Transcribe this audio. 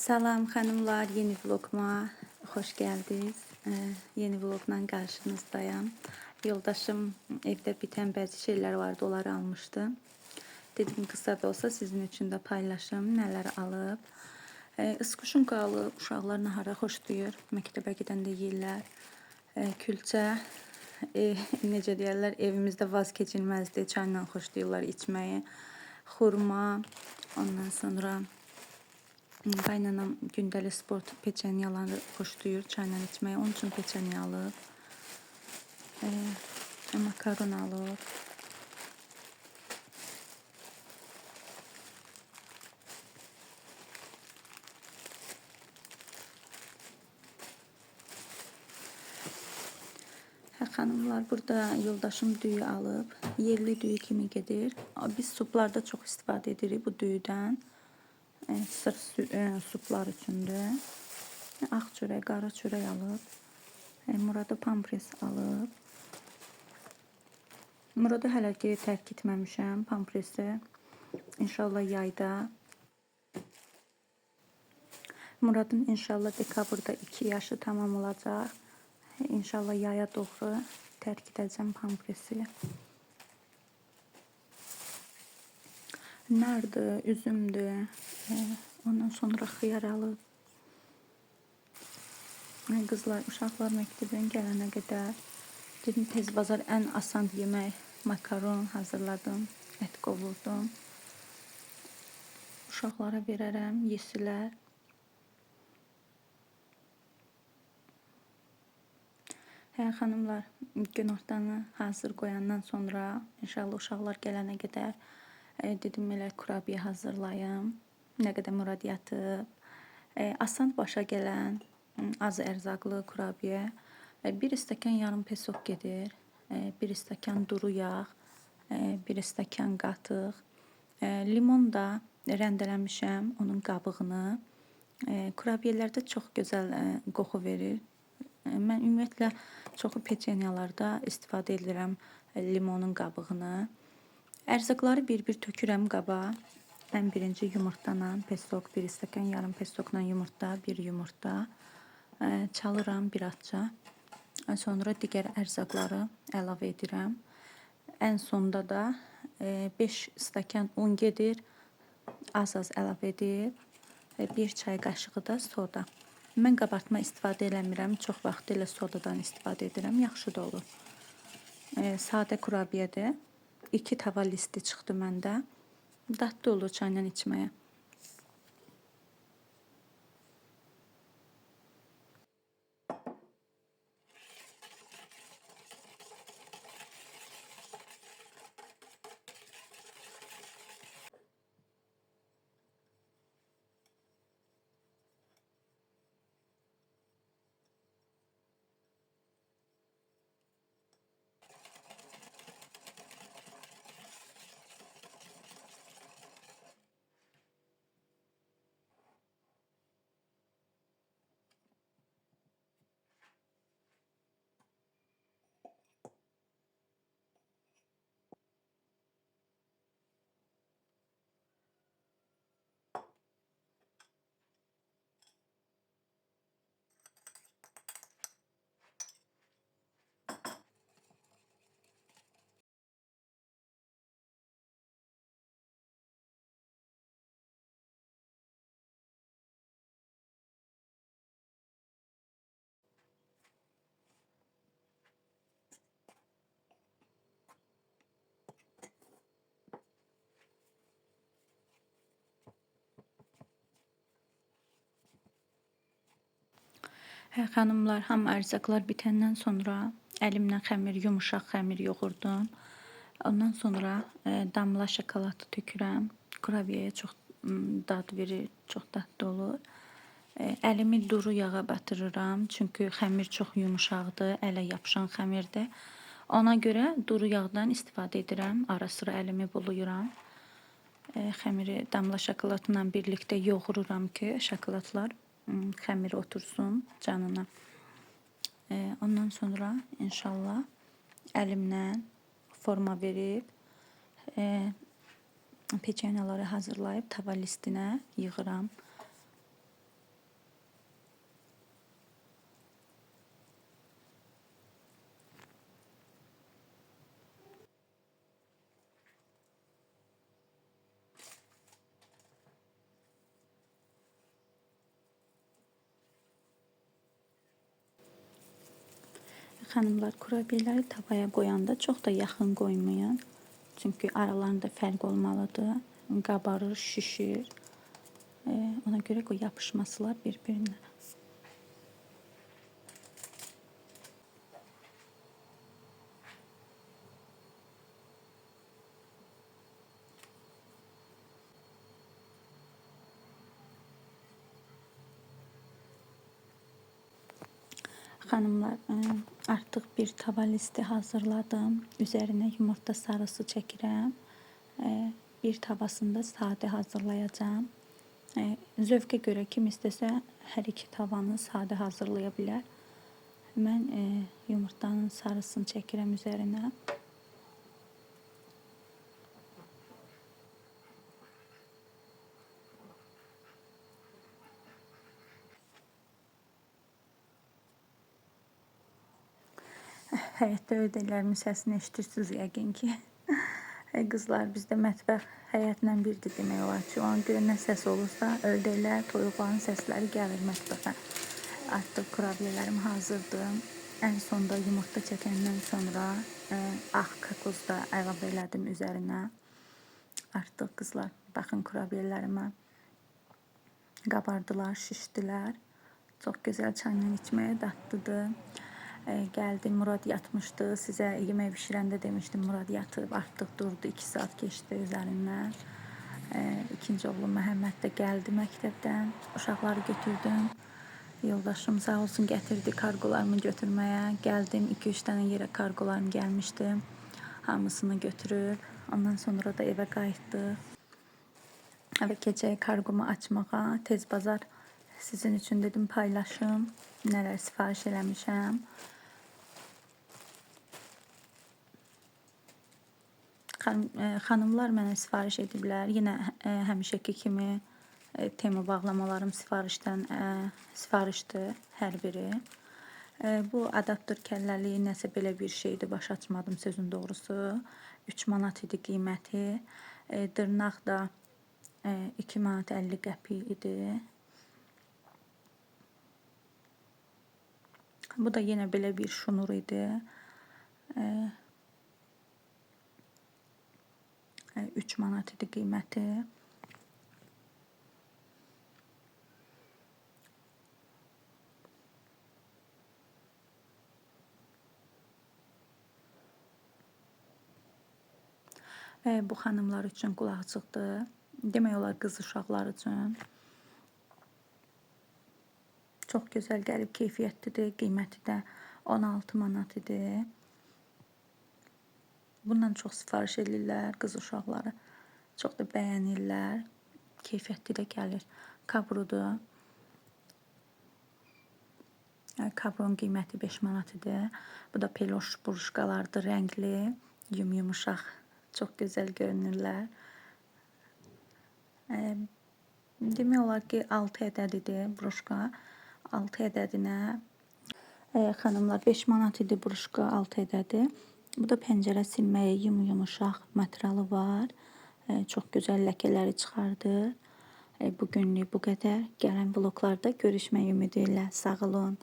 Salam xanımlar, yeni vloguma xoş gəldiniz. Yeni vlogla qarşınızdayım. Yoldaşım evdə bitən bəzi şeylər vardı, onları almışdı. Dedim qısa da olsa sizin üçün də paylaşım, nələr alıb. Iskuşunka alıb, uşaqlar nahara xoşlayır, məktəbə gedəndə yeyirlər. Külçə, necə deyərlər, evimizdə vaz keçilməzdir, çayla xoşlayırlar içməyi. Xurma, ondan sonra qaynanam gündəlik sport peçenyaları xoşlayır çayla içməyi. Onun üçün peçenya alıb. Makaron alıb. Xanımlar, burada yoldaşım düyü alıb. Yerli düyü kimi gedir. Biz suplarda çox istifadə edirik bu düyüdən. Sırf suplar üçündür. Ağ çörək, qara çörək alıb. Murada pampres alıb. Murada hələ ki tərk etməmişəm pampresi. İnşallah yayda. Muradın inşallah dekabrda 2 yaşı tamam olacaq. İnşallah yaya doğru tərk edəcəm pampresi. Nardır, üzümdür. Ondan sonra xiyar alıb. Qızlar, uşaqlar məktəbdən gələnə qədər dedim tez bazar ən asan yemək makaron hazırladım. Ət qovurdum. Uşaqlara verərəm, yesilər. Xanımlar, günortanı hazır qoyandan sonra inşallah uşaqlar gələnə qədər dedim elə kurabiyə hazırlayım. Nə qədər Murad yatıb. Asan başa gələn az ərzaqlı kurabiyə. 1 stəkan yarım pesok gedir. 1 stəkan duru yağ. 1 stəkan qatıq. Limon da rəndələmişəm onun qabığını. Kurabiyələrdə çox gözəl qoxu verir. Mən ümumiyyətlə çoxu peçenyalarda istifadə edirəm limonun qabığını. Ərzaqları bir-bir tökürəm qaba. Ən birinci yumurtla pesok, 1 stəkan yarım pesokla yumurta, 1 yumurta. Çalıram bir azca. Sonra digər ərzaqları əlavə edirəm. Ən sonda da 5 stəkan un gedir. Az-az əlavə edib. 1 çay qaşığı da soda. Mən qabartma istifadə eləmirəm. Çox vaxt elə sodadan istifadə edirəm. Yaxşı da olur. Sadə kurabiyədir. 2 tava listi çıxdı məndə. Dadlı olur çayla içməyə. Xanımlar, ham ərzaqlar bitəndən sonra əlimlə xəmir, yumuşaq xəmir yoğurdum. Ondan sonra damla şokoladı tökürəm. Kurabiyəyə çox dad verir, çox dadlı olur. Əlimi duru yağa batırıram, çünki xəmir çox yumuşaqdır, ələ yapışan xəmirdir. Ona görə duru yağdan istifadə edirəm, ara sıra əlimi buluyuram. Xəmiri damla şokoladla birlikdə yoğururam ki, şokoladlar xəmiri otursun canına. Ondan sonra inşallah əlimlə forma verib peçenyaları hazırlayıb tava listinə yığıram. Xanımlar, kurabiyeləri tavaya qoyanda çox da yaxın qoymayın. Çünki aralarında fərq olmalıdır. Qabarır, şişir. Ona görə qoy yapışmasılar bir-birinə. Xanımlar, artıq bir tava listi hazırladım. Üzərinə yumurta sarısı çəkirəm. Bir tavasında sadə hazırlayacağım. Zövqə görə kim istəsə hər iki tavanı sadə hazırlaya bilər. Mən yumurtanın sarısını çəkirəm üzərinə. Həyətdə ördəklərimin səsini eşidirsiniz yəqin ki. Qızlar, bizdə mətbəx həyətlə birdir demək olar ki. Ona görə nə səs olursa, ördəklər, toyuqların səsləri gəlir mətbəxə. Artıq kurabiyələrim hazırdır. Ən sonda yumurta çəkəndən sonra ağ kakos da əlavə elədim üzərinə. Artıq qızlar, baxın kurabiyələrimə. Qabardılar, şişdilər. Çox gözəl çayla içməyə dadlıdır. Gəldim, Murad yatmışdı. Sizə yemək bişirəndə demişdim, Murad yatıb, artıq durdu, 2 saat keçdi üzərindən. İkinci oğlum Məhəmməd də gəldi məktəbdən, uşaqları götürdüm. Yoldaşım sağ olsun gətirdi kargolarımı götürməyə. Gəldim, 2-3 dənə yerə kargolarım gəlmişdi. Hamısını götürüb, ondan sonra da evə qayıtdıq. Və keçək kargomu açmağa, tez bazar sizin üçün dedim paylaşım, nələr sifariş eləmişəm. Xanımlar mənə sifariş ediblər. Yenə həmişəki kimi Temu bağlamalarım sifarişdir hər biri. Bu adaptor kəlləli nəsə belə bir şeydir, baş açmadım sözün doğrusu. 3 manat idi qiyməti. Dırnaq da 2 manat 50 qəpik idi. Bu da yenə belə bir şunur idi. 3 manat idi qiyməti. Bu xanımlar üçün qulaqçıqdır. Demək olar qız uşaqlar üçün. Çox gözəl gəlib, keyfiyyətlidir. Qiyməti də 16 manat idi. Bundan çox sifariş edirlər qız uşaqları. Çox da bəyənirlər. Keyfiyyətli də gəlir. Kabrudur. Kabrun qiyməti 5 manat idi. Bu da peloş buruşkalardır, rəngli, yumuşaq. Çox gözəl görünürlər. Demək olar ki 6 ədəd idi buruşka. 6 ədədinə xanımlar 5 manat idi buruşka 6 ədədi. Bu da pəncərə silməyi yumuşaq materialı var. Çox gözəl ləkələri çıxardır. Bugünlük bu qədər. Gələn vloglarda görüşmək ümidi ilə. Sağ olun.